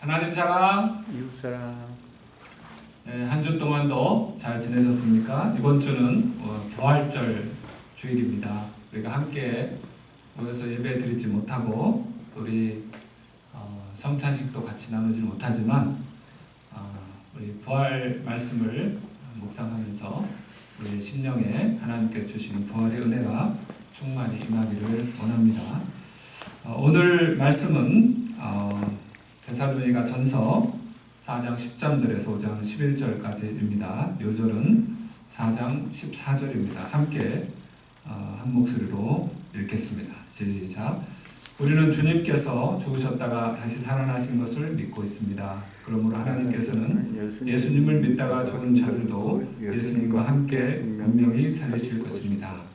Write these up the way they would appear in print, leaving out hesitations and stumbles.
하나님 사랑, 이웃 사랑. 한 주 동안도 잘 지내셨습니까? 이번 주는 부활절 주일입니다. 우리가 함께 모여서 예배 드리지 못하고 또 우리 성찬식도 같이 나누지 못하지만 우리 부활 말씀을 묵상하면서 우리 심령에 하나님께서 주시는 부활의 은혜가 충만히 임하기를 원합니다. 오늘 말씀은 데살로니가 전서 4장 10절에서 5장 11절까지입니다. 요절은 4장 14절입니다. 함께 한 목소리로 읽겠습니다. 시작. 우리는 주님께서 죽으셨다가 다시 살아나신 것을 믿고 있습니다. 그러므로 하나님께서는 예수님을 믿다가 죽은 자들도 예수님과 함께 분명히 살리실 것입니다.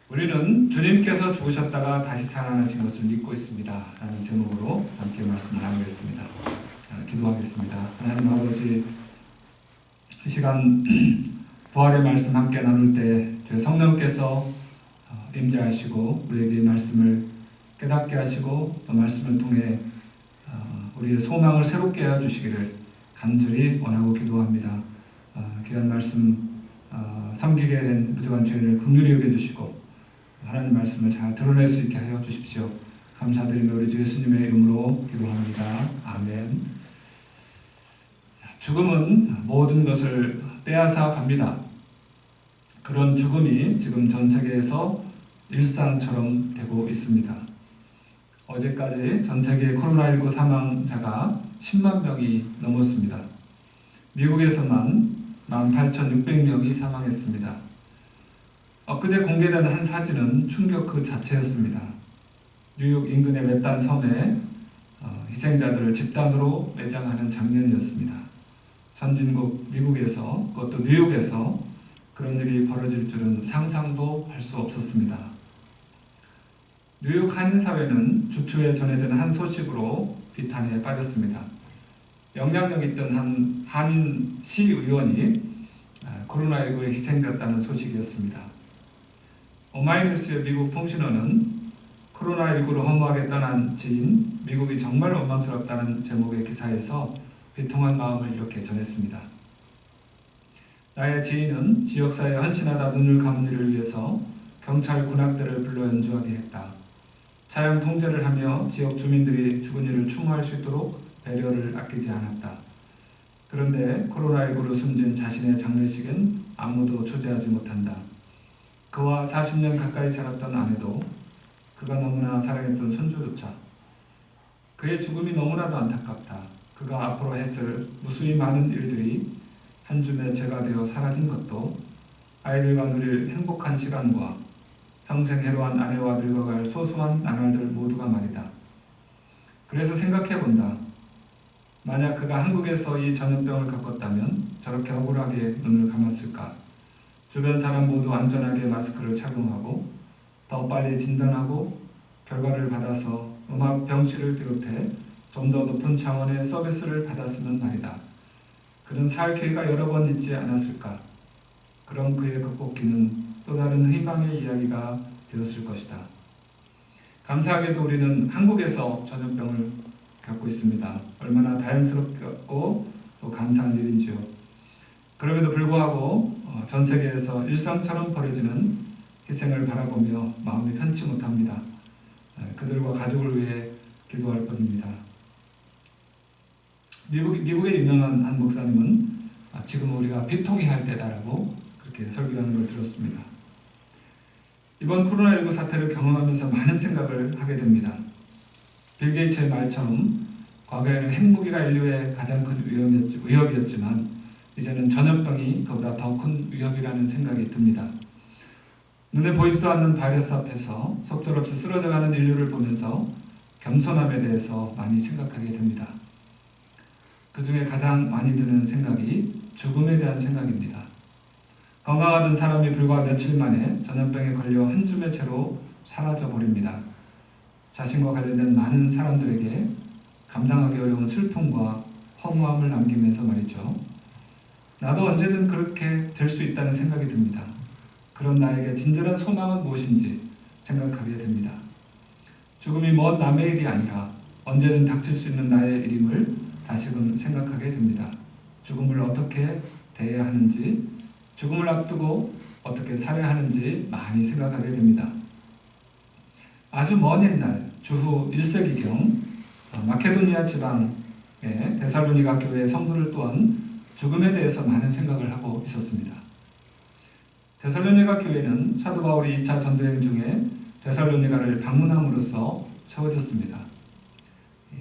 우리는 주님께서 죽으셨다가 다시 살아나신 것을 믿고 있습니다. 라는 제목으로 함께 말씀을 나누겠습니다. 기도하겠습니다. 하나님 아버지, 이 시간 부활의 말씀 함께 나눌 때 주의 성령께서 임재하시고 우리에게 말씀을 깨닫게 하시고 또 말씀을 통해 우리의 소망을 새롭게 하여 주시기를 간절히 원하고 기도합니다. 귀한 말씀 섬기게 된 부족한 죄를 긍휼히 여겨주시고 하나님 말씀을 잘 드러낼 수 있게 하여 주십시오. 감사드리며 우리 주 예수님의 이름으로 기도합니다. 아멘. 죽음은 모든 것을 빼앗아 갑니다. 그런 죽음이 지금 전 세계에서 일상처럼 되고 있습니다. 어제까지 전 세계 코로나19 사망자가 10만 명이 넘었습니다. 미국에서만 18,600명이 사망했습니다. 엊그제 공개된 한 사진은 충격 그 자체였습니다. 뉴욕 인근의 외딴 섬에 희생자들을 집단으로 매장하는 장면이었습니다. 선진국 미국에서, 그것도 뉴욕에서 그런 일이 벌어질 줄은 상상도 할 수 없었습니다. 뉴욕 한인사회는 주초에 전해진 한 소식으로 비탄에 빠졌습니다. 영향력 있던 한 한인 시의원이 코로나19에 희생됐다는 소식이었습니다. 오마이뉴스의 미국 통신원은 코로나19로 허무하게 떠난 지인, 미국이 정말 원망스럽다는 제목의 기사에서 비통한 마음을 이렇게 전했습니다. 나의 지인은 지역사회에 헌신하다 눈을 감은 이를 위해서 경찰 군악대를 불러 연주하게 했다. 차량 통제를 하며 지역 주민들이 죽은 이를 추모할 수 있도록 배려를 아끼지 않았다. 그런데 코로나19로 숨진 자신의 장례식은 아무도 초대하지 못한다. 그와 40년 가까이 살았던 아내도, 그가 너무나 사랑했던 손주조차 그의 죽음이 너무나도 안타깝다. 그가 앞으로 했을 무수히 많은 일들이 한 줌의 재가 되어 사라진 것도, 아이들과 누릴 행복한 시간과 평생 해로한 아내와 늙어갈 소소한 나날들 모두가 말이다. 그래서 생각해본다. 만약 그가 한국에서 이 전염병을 겪었다면 저렇게 억울하게 눈을 감았을까? 주변 사람 모두 안전하게 마스크를 착용하고 더 빨리 진단하고 결과를 받아서 음압 병실을 비롯해 좀 더 높은 차원의 서비스를 받았으면 말이다. 그는 살 기회가 여러 번 있지 않았을까? 그럼 그의 극복기는 또 다른 희망의 이야기가 되었을 것이다. 감사하게도 우리는 한국에서 전염병을 겪고 있습니다. 얼마나 다행스럽고 또 감사한 일인지요. 그럼에도 불구하고 전 세계에서 일상처럼 벌어지는 희생을 바라보며 마음이 편치 못합니다. 그들과 가족을 위해 기도할 뿐입니다. 미국의 유명한 한 목사님은 지금 우리가 비통해 할 때다라고 그렇게 설교하는 걸 들었습니다. 이번 코로나19 사태를 경험하면서 많은 생각을 하게 됩니다. 빌 게이츠의 말처럼 과거에는 핵무기가 인류의 가장 큰 위협이었지만 이제는 전염병이 그보다 더 큰 위협이라는 생각이 듭니다. 눈에 보이지도 않는 바이러스 앞에서 속절없이 쓰러져가는 인류를 보면서 겸손함에 대해서 많이 생각하게 됩니다. 그 중에 가장 많이 드는 생각이 죽음에 대한 생각입니다. 건강하던 사람이 불과 며칠 만에 전염병에 걸려 한 줌의 채로 사라져 버립니다. 자신과 관련된 많은 사람들에게 감당하기 어려운 슬픔과 허무함을 남기면서 말이죠. 나도 언제든 그렇게 될 수 있다는 생각이 듭니다. 그런 나에게 진정한 소망은 무엇인지 생각하게 됩니다. 죽음이 먼 남의 일이 아니라 언제든 닥칠 수 있는 나의 일임을 다시금 생각하게 됩니다. 죽음을 어떻게 대해야 하는지, 죽음을 앞두고 어떻게 살아야 하는지 많이 생각하게 됩니다. 아주 먼 옛날 주후 1세기경 마케도니아 지방의 데살로니가 교회의 성도들 또한 죽음에 대해서 많은 생각을 하고 있었습니다. 데살로니가 교회는 사도 바울이 2차 전도여행 중에 데살로니가를 방문함으로써 세워졌습니다.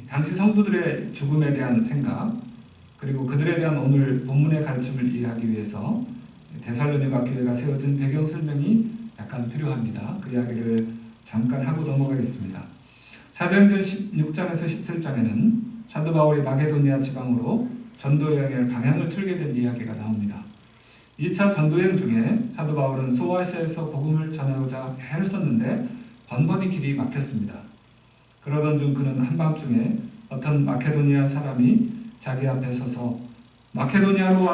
당시 성도들의 죽음에 대한 생각, 그리고 그들에 대한 오늘 본문의 가르침을 이해하기 위해서 데살로니가 교회가 세워진 배경 설명이 약간 필요합니다. 그 이야기를 잠깐 하고 넘어가겠습니다. 사도행전 16장에서 17장에는 사도 바울이 마게도니아 지방으로 전도여행의 방향을 틀게 된 이야기가 나옵니다. 2차 전도여행 중에 사도 바울은 소아시아에서 복음을 전하고자 애를 썼는데 번번이 길이 막혔습니다. 그러던 중 그는 한밤중에 어떤 마케도니아 사람이 자기 앞에 서서 마케도니아로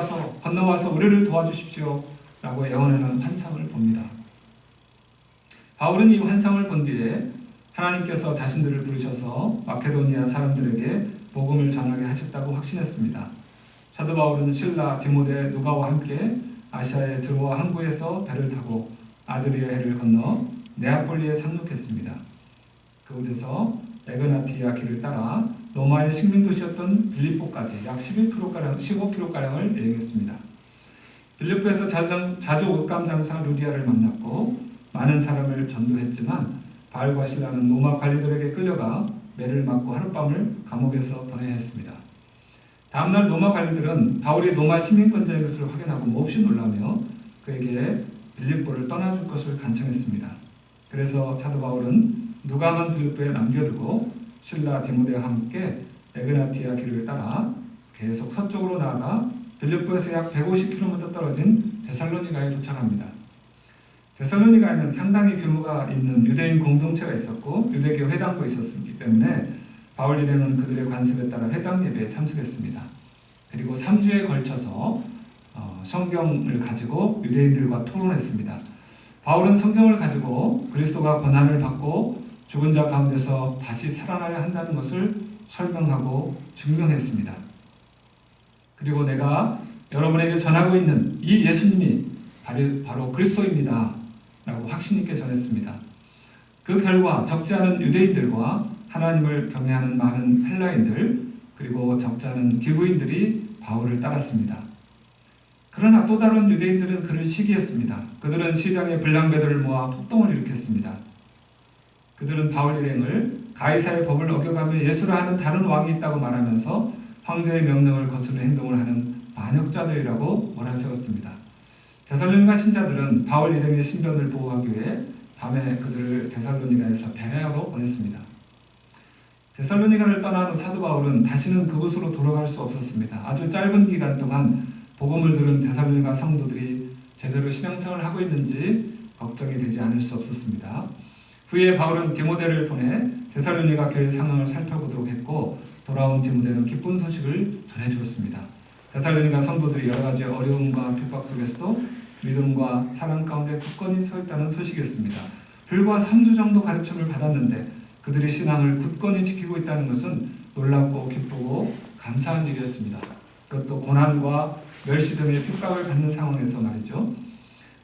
건너와서 우리를 도와주십시오 라고 애원하는 환상을 봅니다. 바울은 이 환상을 본 뒤에 하나님께서 자신들을 부르셔서 마케도니아 사람들에게 복음을 전하게 하셨다고 확신했습니다. 사도 바울은 실라, 디모데, 누가와 함께 아시아의 드로아 항구에서 배를 타고 아드리아 해를 건너 네아폴리에 상륙했습니다. 그곳에서 에그나티아 길을 따라 로마의 식민도시였던 빌립보까지 약 15km가량을 여행했습니다. 빌립보에서 자조 옷감 장사 루디아를 만났고 많은 사람을 전도했지만 바울과 실라는 로마 관리들에게 끌려가 매를 맞고 하룻밤을 감옥에서 보내야 했습니다. 다음날 로마 관리들은 바울이 로마 시민권자인 것을 확인하고 몹시 놀라며 그에게 빌립보를 떠나줄 것을 간청했습니다. 그래서 사도 바울은 누가만 빌립보에 남겨두고 실라, 디모데와 함께 에그나티아 길을 따라 계속 서쪽으로 나아가 빌립보에서 약 150km 떨어진 데살로니가에 도착합니다. 데살로니가에는 상당히 규모가 있는 유대인 공동체가 있었고 유대교 회당도 있었기 때문에 바울 일행은 그들의 관습에 따라 회당 예배에 참석했습니다. 그리고 3주에 걸쳐서 성경을 가지고 유대인들과 토론했습니다. 바울은 성경을 가지고 그리스도가 고난을 받고 죽은 자 가운데서 다시 살아나야 한다는 것을 설명하고 증명했습니다. 그리고 내가 여러분에게 전하고 있는 이 예수님이 바로 그리스도입니다 라고 확신 있게 전했습니다. 그 결과 적지 않은 유대인들과 하나님을 경외하는 많은 헬라인들 그리고 적지 않은 기브인들이 바울을 따랐습니다. 그러나 또 다른 유대인들은 그를 시기했습니다. 그들은 시장에 불량배들을 모아 폭동을 일으켰습니다. 그들은 바울 일행을 가이사의 법을 어겨가며 예수라 하는 다른 왕이 있다고 말하면서 황제의 명령을 거스르는 행동을 하는 반역자들이라고 몰아세웠습니다. 데살로니가 신자들은 바울 일행의 신변을 보호하기 위해 밤에 그들을 데살로니가에서 베레아로 보냈습니다. 데살로니가를 떠난 후 사도 바울은 다시는 그곳으로 돌아갈 수 없었습니다. 아주 짧은 기간 동안 복음을 들은 데살로니가 성도들이 제대로 신앙생활을 하고 있는지 걱정이 되지 않을 수 없었습니다. 후에 바울은 디모데를 보내 데살로니가 교회 상황을 살펴보도록 했고 돌아온 디모데는 기쁜 소식을 전해주었습니다. 데살로니가 성도들이 여러 가지 어려움과 핍박 속에서도 믿음과 사랑 가운데 굳건히 서 있다는 소식이었습니다. 불과 3주 정도 가르침을 받았는데 그들이 신앙을 굳건히 지키고 있다는 것은 놀랍고 기쁘고 감사한 일이었습니다. 그것도 고난과 멸시 등의 핍박을 받는 상황에서 말이죠.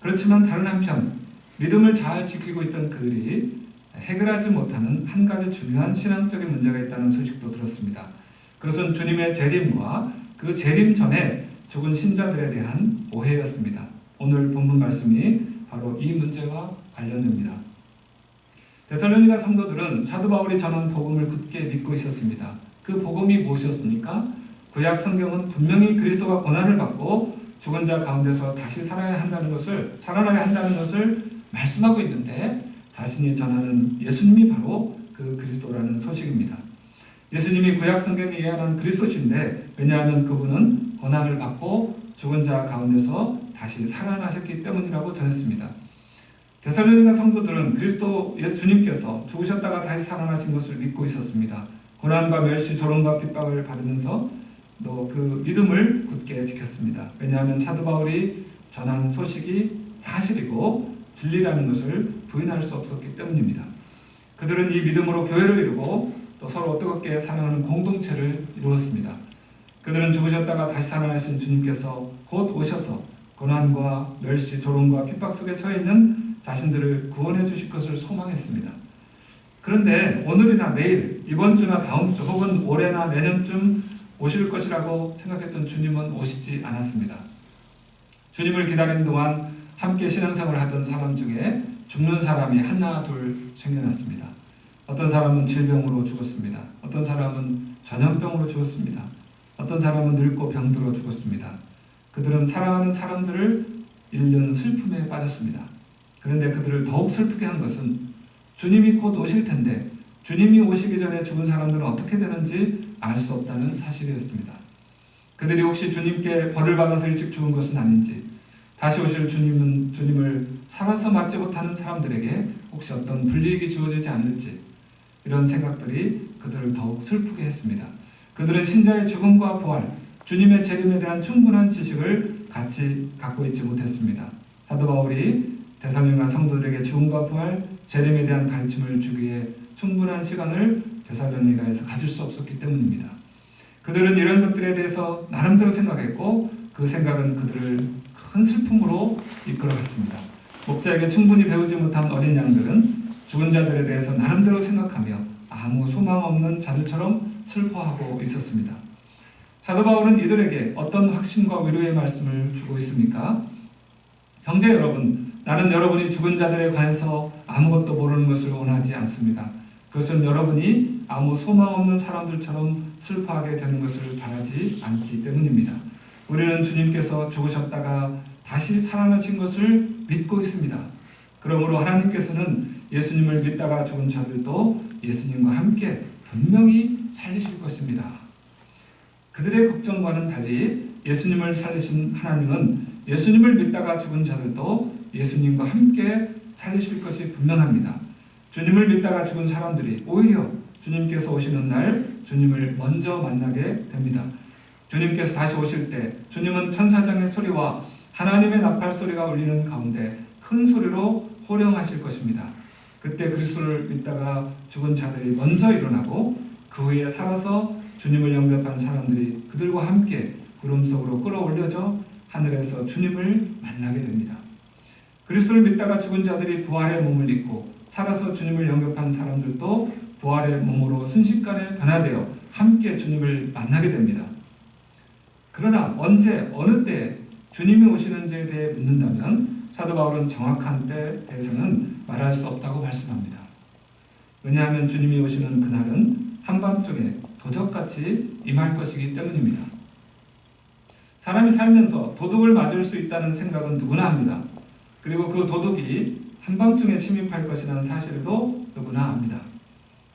그렇지만 다른 한편 믿음을 잘 지키고 있던 그들이 해결하지 못하는 한 가지 중요한 신앙적인 문제가 있다는 소식도 들었습니다. 그것은 주님의 재림과 그 재림 전에 죽은 신자들에 대한 오해였습니다. 오늘 본문 말씀이 바로 이 문제와 관련됩니다. 데살로니가 성도들은 사도 바울이 전한 복음을 굳게 믿고 있었습니다. 그 복음이 무엇이었습니까? 구약 성경은 분명히 그리스도가 고난을 받고 죽은 자 가운데서 다시 살아나야 한다는 것을 말씀하고 있는데 자신이 전하는 예수님이 바로 그 그리스도라는 소식입니다. 예수님이 구약 성경에 예언한 그리스도신데 왜냐하면 그분은 고난을 받고 죽은 자 가운데서 다시 살아나셨기 때문이라고 전했습니다. 데살로니가 성도들은 그리스도 예수님께서 죽으셨다가 다시 살아나신 것을 믿고 있었습니다. 고난과 멸시, 조롱과 핍박을 받으면서 또 그 믿음을 굳게 지켰습니다. 왜냐하면 사도 바울이 전한 소식이 사실이고 진리라는 것을 부인할 수 없었기 때문입니다. 그들은 이 믿음으로 교회를 이루고 또 서로 뜨겁게 사랑하는 공동체를 이루었습니다. 그들은 죽으셨다가 다시 살아나신 주님께서 곧 오셔서 고난과 멸시, 조롱과 핍박 속에 처해 있는 자신들을 구원해 주실 것을 소망했습니다. 그런데 오늘이나 내일, 이번 주나 다음 주 혹은 올해나 내년쯤 오실 것이라고 생각했던 주님은 오시지 않았습니다. 주님을 기다리는 동안 함께 신앙생활을 하던 사람 중에 죽는 사람이 하나 둘 생겨났습니다. 어떤 사람은 질병으로 죽었습니다. 어떤 사람은 전염병으로 죽었습니다. 어떤 사람은 늙고 병들어 죽었습니다. 그들은 사랑하는 사람들을 잃는 슬픔에 빠졌습니다. 그런데 그들을 더욱 슬프게 한 것은 주님이 곧 오실 텐데 주님이 오시기 전에 죽은 사람들은 어떻게 되는지 알 수 없다는 사실이었습니다. 그들이 혹시 주님께 벌을 받아서 일찍 죽은 것은 아닌지, 다시 오실 주님을 살아서 맞지 못하는 사람들에게 혹시 어떤 불이익이 주어지지 않을지, 이런 생각들이 그들을 더욱 슬프게 했습니다. 그들은 신자의 죽음과 부활, 주님의 재림에 대한 충분한 지식을 같이 갖고 있지 못했습니다. 사도 바울이 데살로니가 성도들에게 죽음과 부활, 재림에 대한 가르침을 주기에 충분한 시간을 데살로니가에서 가질 수 없었기 때문입니다. 그들은 이런 것들에 대해서 나름대로 생각했고 그 생각은 그들을 큰 슬픔으로 이끌어갔습니다. 목자에게 충분히 배우지 못한 어린 양들은 죽은 자들에 대해서 나름대로 생각하며 아무 소망 없는 자들처럼 슬퍼하고 있었습니다. 사도 바울은 이들에게 어떤 확신과 위로의 말씀을 주고 있습니까? 형제 여러분, 나는 여러분이 죽은 자들에 관해서 아무것도 모르는 것을 원하지 않습니다. 그것은 여러분이 아무 소망 없는 사람들처럼 슬퍼하게 되는 것을 바라지 않기 때문입니다. 우리는 주님께서 죽으셨다가 다시 살아나신 것을 믿고 있습니다. 그러므로 하나님께서는 예수님을 믿다가 죽은 자들도 예수님과 함께 분명히 살리실 것입니다. 그들의 걱정과는 달리 예수님을 살리신 하나님은 예수님을 믿다가 죽은 자들도 예수님과 함께 살리실 것이 분명합니다. 주님을 믿다가 죽은 사람들이 오히려 주님께서 오시는 날 주님을 먼저 만나게 됩니다. 주님께서 다시 오실 때 주님은 천사장의 소리와 하나님의 나팔 소리가 울리는 가운데 큰 소리로 호령하실 것입니다. 그때 그리스도를 믿다가 죽은 자들이 먼저 일어나고 그 후에 살아서 주님을 영접한 사람들이 그들과 함께 구름 속으로 끌어올려져 하늘에서 주님을 만나게 됩니다. 그리스도를 믿다가 죽은 자들이 부활의 몸을 입고 살아서 주님을 영접한 사람들도 부활의 몸으로 순식간에 변화되어 함께 주님을 만나게 됩니다. 그러나 언제 어느 때에 주님이 오시는지에 대해 묻는다면 사도 바울은 정확한 때에 대해서는 말할 수 없다고 말씀합니다. 왜냐하면 주님이 오시는 그날은 한밤중에 도적같이 임할 것이기 때문입니다. 사람이 살면서 도둑을 맞을 수 있다는 생각은 누구나 합니다. 그리고 그 도둑이 한밤중에 침입할 것이라는 사실도 누구나 압니다.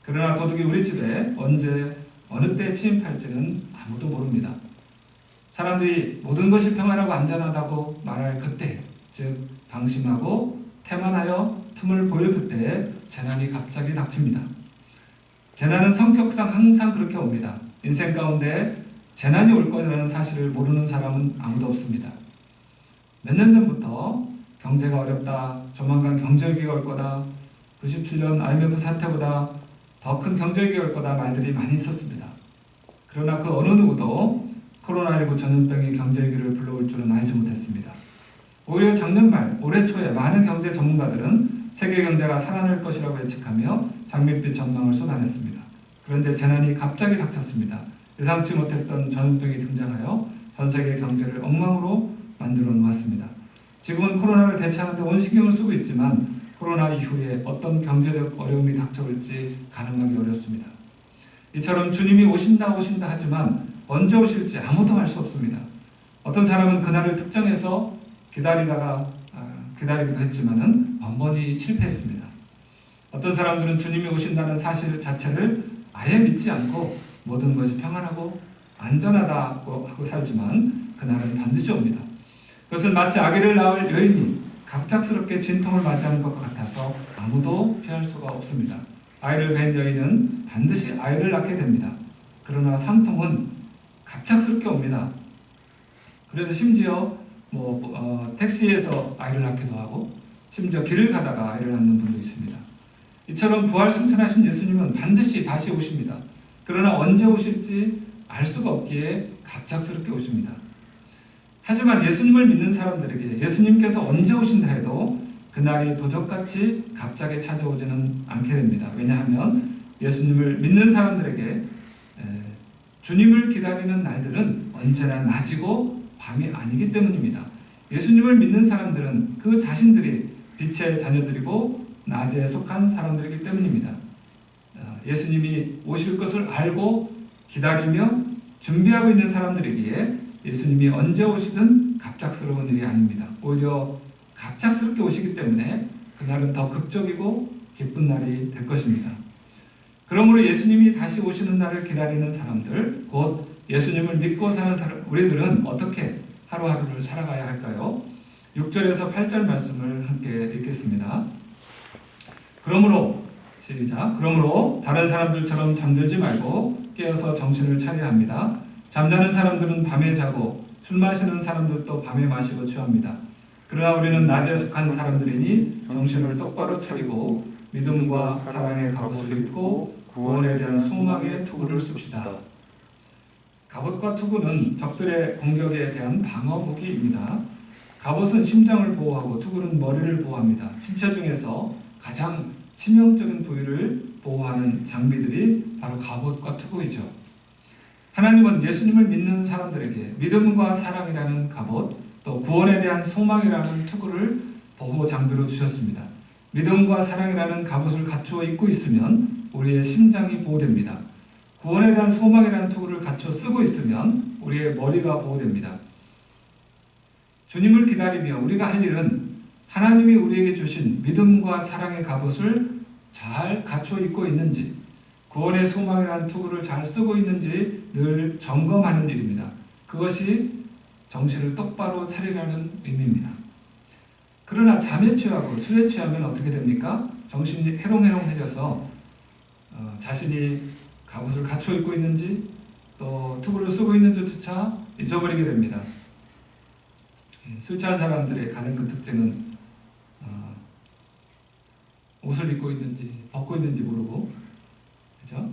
그러나 도둑이 우리 집에 언제 어느 때 침입할지는 아무도 모릅니다. 사람들이 모든 것이 평안하고 안전하다고 말할 그때, 즉 방심하고 태만하여 틈을 보일 그때에 재난이 갑자기 닥칩니다. 재난은 성격상 항상 그렇게 옵니다. 인생 가운데 재난이 올 거라는 사실을 모르는 사람은 아무도 없습니다. 몇 년 전부터 경제가 어렵다, 조만간 경제위기가 올 거다, 97년 IMF 사태보다 더 큰 경제위기가 올 거다 말들이 많이 있었습니다. 그러나 그 어느 누구도 코로나19 전염병이 경제위기를 불러올 줄은 알지 못했습니다. 오히려 작년 말, 올해 초에 많은 경제 전문가들은 세계 경제가 살아날 것이라고 예측하며 장밋빛 전망을 쏟아냈습니다. 그런데 재난이 갑자기 닥쳤습니다. 예상치 못했던 전염병이 등장하여 전 세계 경제를 엉망으로 만들어 놓았습니다. 지금은 코로나를 대처하는 데 온 신경을 쓰고 있지만 코로나 이후에 어떤 경제적 어려움이 닥쳐올지 가늠하기 어렵습니다. 이처럼 주님이 오신다 하지만 언제 오실지 아무도 알 수 없습니다. 어떤 사람은 그날을 특정해서 기다리기도 했지만은 번번이 실패했습니다. 어떤 사람들은 주님이 오신다는 사실 자체를 아예 믿지 않고 모든 것이 평안하고 안전하다고 하고 살지만 그날은 반드시 옵니다. 그것은 마치 아기를 낳을 여인이 갑작스럽게 진통을 맞이하는 것과 같아서 아무도 피할 수가 없습니다. 아이를 뵌 여인은 반드시 아이를 낳게 됩니다. 그러나 산통은 갑작스럽게 옵니다. 그래서 심지어 택시에서 아이를 낳기도 하고 심지어 길을 가다가 아이를 낳는 분도 있습니다. 이처럼 부활 승천하신 예수님은 반드시 다시 오십니다. 그러나 언제 오실지 알 수가 없기에 갑작스럽게 오십니다. 하지만 예수님을 믿는 사람들에게 예수님께서 언제 오신다 해도 그날이 도적같이 갑자기 찾아오지는 않게 됩니다. 왜냐하면 예수님을 믿는 사람들에게 주님을 기다리는 날들은 언제나 낮이고 밤이 아니기 때문입니다. 예수님을 믿는 사람들은 그 자신들이 빛의 자녀들이고 낮에 속한 사람들이기 때문입니다. 예수님이 오실 것을 알고 기다리며 준비하고 있는 사람들이기에 예수님이 언제 오시든 갑작스러운 일이 아닙니다. 오히려 갑작스럽게 오시기 때문에 그날은 더 극적이고 기쁜 날이 될 것입니다. 그러므로 예수님이 다시 오시는 날을 기다리는 사람들, 곧 예수님을 믿고 사는 사람, 우리들은 어떻게 하루하루를 살아가야 할까요? 6절에서 8절 말씀을 함께 읽겠습니다. 그러므로 시작. 그러므로 다른 사람들처럼 잠들지 말고 깨어서 정신을 차려야 합니다. 잠자는 사람들은 밤에 자고 술 마시는 사람들도 밤에 마시고 취합니다. 그러나 우리는 낮에 속한 사람들이니 정신을 똑바로 차리고 믿음과 사랑의 갑옷을 입고 구원에 대한 소망의 투구를 씁시다. 갑옷과 투구는 적들의 공격에 대한 방어 무기입니다. 갑옷은 심장을 보호하고 투구는 머리를 보호합니다. 신체 중에서 가장 치명적인 부위를 보호하는 장비들이 바로 갑옷과 투구이죠. 하나님은 예수님을 믿는 사람들에게 믿음과 사랑이라는 갑옷, 또 구원에 대한 소망이라는 투구를 보호 장비로 주셨습니다. 믿음과 사랑이라는 갑옷을 갖추어 입고 있으면 우리의 심장이 보호됩니다. 구원에 대한 소망이라는 투구를 갖춰 쓰고 있으면 우리의 머리가 보호됩니다. 주님을 기다리며 우리가 할 일은 하나님이 우리에게 주신 믿음과 사랑의 갑옷을 잘 갖추어 입고 있는지, 구원의 소망이라는 투구를 잘 쓰고 있는지 늘 점검하는 일입니다. 그것이 정신을 똑바로 차리라는 의미입니다. 그러나 잠에 취하고 술에 취하면 어떻게 됩니까? 정신이 해롱해롱해져서 자신이 갑옷을 갖추어 입고 있는지 또 투구를 쓰고 있는지조차 잊어버리게 됩니다. 술 취한 사람들의 가장 큰 특징은 옷을 입고 있는지 벗고 있는지 모르고, 그죠?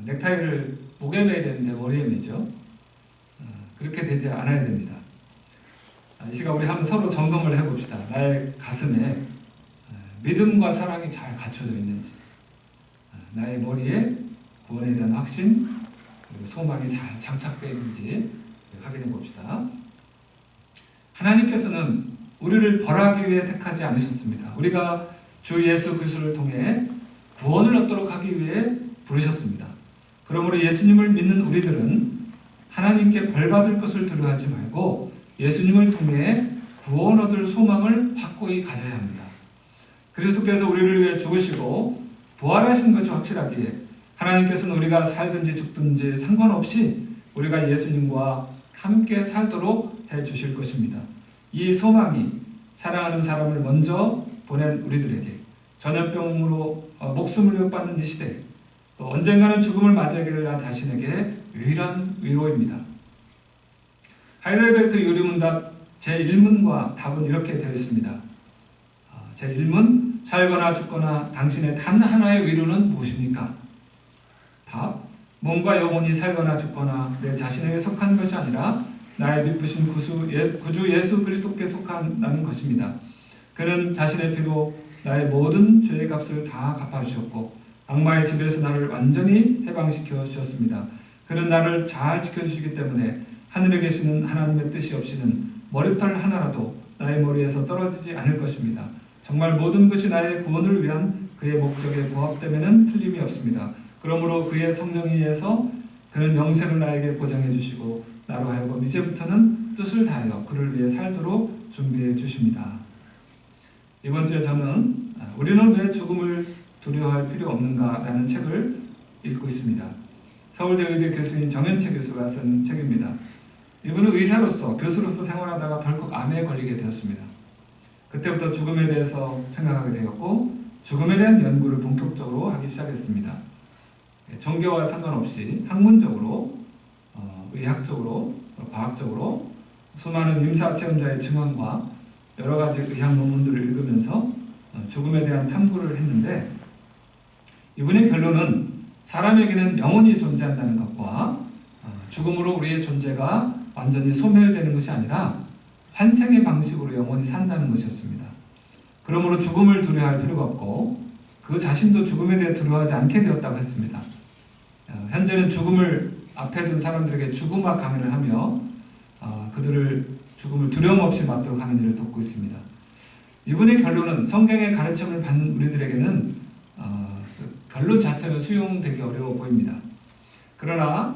넥타이를 목에 매야 되는데 머리에 매죠. 그렇게 되지 않아야 됩니다. 이 시간 우리 한번 서로 점검을 해봅시다. 나의 가슴에 믿음과 사랑이 잘 갖춰져 있는지, 나의 머리에 구원에 대한 확신 그리고 소망이 잘 장착되어 있는지 확인해 봅시다. 하나님께서는 우리를 벌하기 위해 택하지 않으셨습니다. 우리가 주 예수 그리스도를 통해 구원을 얻도록 하기 위해 부르셨습니다. 그러므로 예수님을 믿는 우리들은 하나님께 벌받을 것을 두려워하지 말고 예수님을 통해 구원 얻을 소망을 확고히 가져야 합니다. 그리스도께서 우리를 위해 죽으시고 부활하신 것이 확실하기에 하나님께서는 우리가 살든지 죽든지 상관없이 우리가 예수님과 함께 살도록 해주실 것입니다. 이 소망이 사랑하는 사람을 먼저 보낸 우리들에게 전염병으로 목숨을 위협받는 이 시대, 또 언젠가는 죽음을 맞이하기를 한 자신에게 유일한 위로입니다. 하이델베르크 유리문답 제1문과 답은 이렇게 되어 있습니다. 제1문, 살거나 죽거나 당신의 단 하나의 위로는 무엇입니까? 답, 몸과 영혼이 살거나 죽거나 내 자신에게 속한 것이 아니라 나의 믿으신 구주 예수 그리스도께 속한다는 것입니다. 그는 자신의 피로 나의 모든 죄의 값을 다 갚아주셨고 악마의 집에서 나를 완전히 해방시켜 주셨습니다. 그는 나를 잘 지켜주시기 때문에 하늘에 계시는 하나님의 뜻이 없이는 머리털 하나라도 나의 머리에서 떨어지지 않을 것입니다. 정말 모든 것이 나의 구원을 위한 그의 목적에 부합되면은 틀림이 없습니다. 그러므로 그의 성령에 의해서 그는 영생을 나에게 보장해 주시고 나로 하여금 이제부터는 뜻을 다하여 그를 위해 살도록 준비해 주십니다. 이번 주에 저는 우리는 왜 죽음을 두려워할 필요 없는가 라는 책을 읽고 있습니다. 서울대 의대 교수인 정현채 교수가 쓴 책입니다. 이분은 의사로서 교수로서 생활하다가 덜컥 암에 걸리게 되었습니다. 그때부터 죽음에 대해서 생각하게 되었고 죽음에 대한 연구를 본격적으로 하기 시작했습니다. 종교와 상관없이 학문적으로, 의학적으로, 과학적으로 수많은 임사 체험자의 증언과 여러 가지 의학 논문들을 읽으면서 죽음에 대한 탐구를 했는데 이분의 결론은 사람에게는 영혼이 존재한다는 것과 죽음으로 우리의 존재가 완전히 소멸되는 것이 아니라 환생의 방식으로 영원히 산다는 것이었습니다. 그러므로 죽음을 두려워할 필요가 없고 그 자신도 죽음에 대해 두려워하지 않게 되었다고 했습니다. 현재는 죽음을 앞에 둔 사람들에게 죽음학 강연을 하며 그들을 죽음을 두려움 없이 맞도록 하는 일을 돕고 있습니다. 이분의 결론은 성경의 가르침을 받는 우리들에게는 결론 자체는 수용되기 어려워 보입니다. 그러나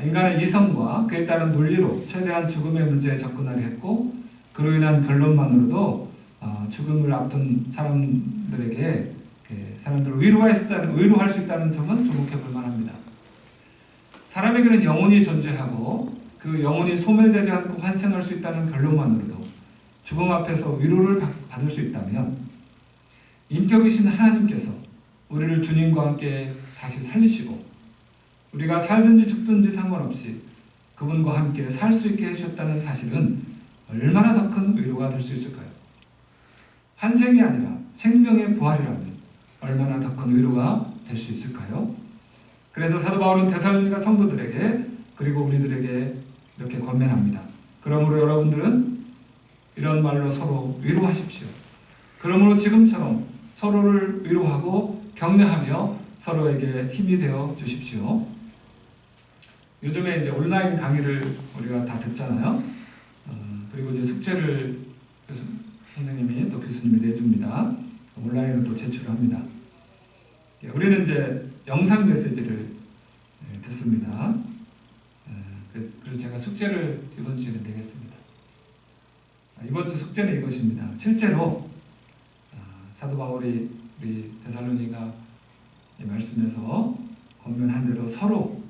인간의 이성과 그에 따른 논리로 최대한 죽음의 문제에 접근하려 했고 그로 인한 결론만으로도 죽음을 앞둔 사람들에게 사람들을 위로할 수 있다는 점은 주목해 볼 만합니다. 사람에게는 영혼이 존재하고 그 영혼이 소멸되지 않고 환생할 수 있다는 결론만으로도 죽음 앞에서 위로를 받을 수 있다면 인격이신 하나님께서 우리를 주님과 함께 다시 살리시고 우리가 살든지 죽든지 상관없이 그분과 함께 살 수 있게 해주셨다는 사실은 얼마나 더 큰 위로가 될 수 있을까요? 환생이 아니라 생명의 부활이라면 얼마나 더 큰 위로가 될 수 있을까요? 그래서 사도 바울은 데살로니가 성도들에게 그리고 우리들에게 이렇게 권면합니다. 그러므로 여러분들은 이런 말로 서로 위로하십시오. 그러므로 지금처럼 서로를 위로하고 격려하며 서로에게 힘이 되어 주십시오. 요즘에 이제 온라인 강의를 우리가 다 듣잖아요. 그리고 이제 숙제를 선생님이 또 교수님이 내줍니다. 온라인으로 또 제출합니다. 우리는 이제 영상 메시지를 듣습니다. 그래서 제가 숙제를 이번 주에는 내겠습니다. 이번 주 숙제는 이것입니다. 실제로 사도 바울이 우리 데살로니가 말씀에서 권면한 대로 서로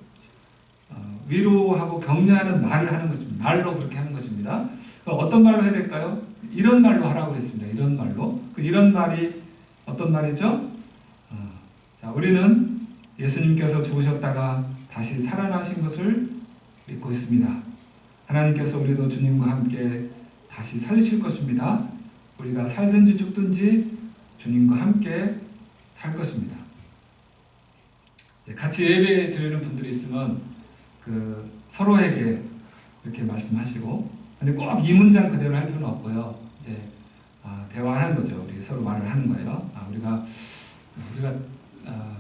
위로하고 격려하는 말을 하는 것입니다. 말로 그렇게 하는 것입니다. 어떤 말로 해야 될까요? 이런 말로 하라고 그랬습니다. 이런 말로. 이런 말이 어떤 말이죠? 자, 우리는 예수님께서 죽으셨다가 다시 살아나신 것을 믿고 있습니다. 하나님께서 우리도 주님과 함께 다시 살리실 것입니다. 우리가 살든지 죽든지 주님과 함께 살 것입니다. 같이 예배 드리는 분들이 있으면 서로에게 이렇게 말씀하시고, 근데 꼭 이 문장 그대로 할 필요는 없고요. 이제 대화하는 거죠. 우리 서로 말을 하는 거예요. 우리가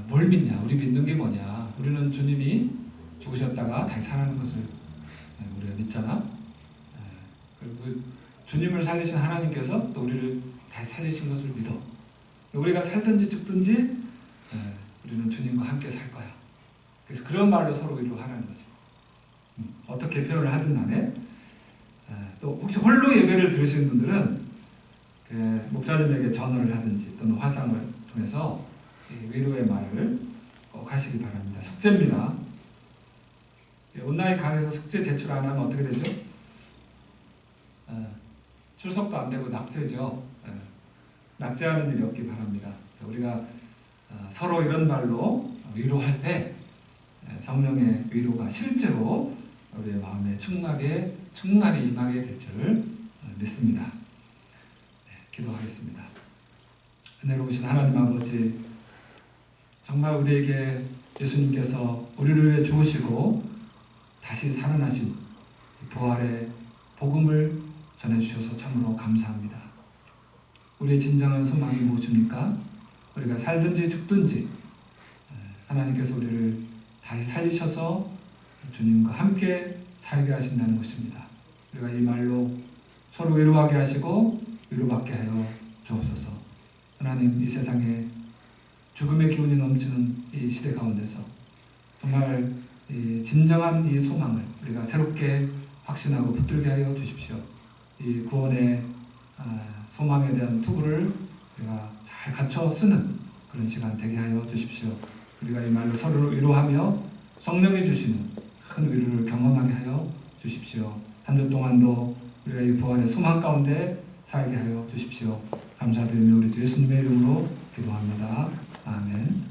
뭘 믿냐? 우리 믿는 게 뭐냐? 우리는 주님이 죽으셨다가 다시 살아나는 것을 우리가 믿잖아. 그리고 주님을 살리신 하나님께서 또 우리를 다시 살리신 것을 믿어. 우리가 살든지 죽든지 우리는 주님과 함께 살 거야. 그래서 그런 말로 서로 위로하라는 거죠. 어떻게 표현을 하든 간에. 또 혹시 홀로 예배를 들으시는 분들은 목사님에게 전화를 하든지 또는 화상을 통해서 위로의 말을 꼭 하시기 바랍니다. 숙제입니다. 온라인 강의에서 숙제 제출 안 하면 어떻게 되죠? 출석도 안 되고 낙제죠. 낙제하는 일이 없기 바랍니다. 그래서 우리가 서로 이런 말로 위로할 때 성령의 위로가 실제로 우리의 마음에 충만히 임하게 될 줄 믿습니다. 기도하겠습니다. 은혜로우신 하나님 아버지, 정말 우리에게 예수님께서 우리를 위해 죽으시고 다시 살아나신 부활의 복음을 전해주셔서 참으로 감사합니다. 우리의 진정한 소망이 무엇입니까? 우리가 살든지 죽든지 하나님께서 우리를 다시 살리셔서 주님과 함께 살게 하신다는 것입니다. 우리가 이 말로 서로 위로하게 하시고 위로받게 하여 주옵소서. 하나님, 이 세상에 죽음의 기운이 넘치는 이 시대 가운데서 정말 이 진정한 이 소망을 우리가 새롭게 확신하고 붙들게 하여 주십시오. 이 구원의 소망에 대한 투구를 우리가 잘 갖춰 쓰는 그런 시간 되게 하여 주십시오. 우리가 이 말로 서로를 위로하며 성령이 주시는 큰 위로를 경험하게 하여 주십시오. 한 주 동안도 우리가 이 부활의 소망 가운데 살게 하여 주십시오. 감사드리며 우리 주 예수님의 이름으로 기도합니다. 아멘.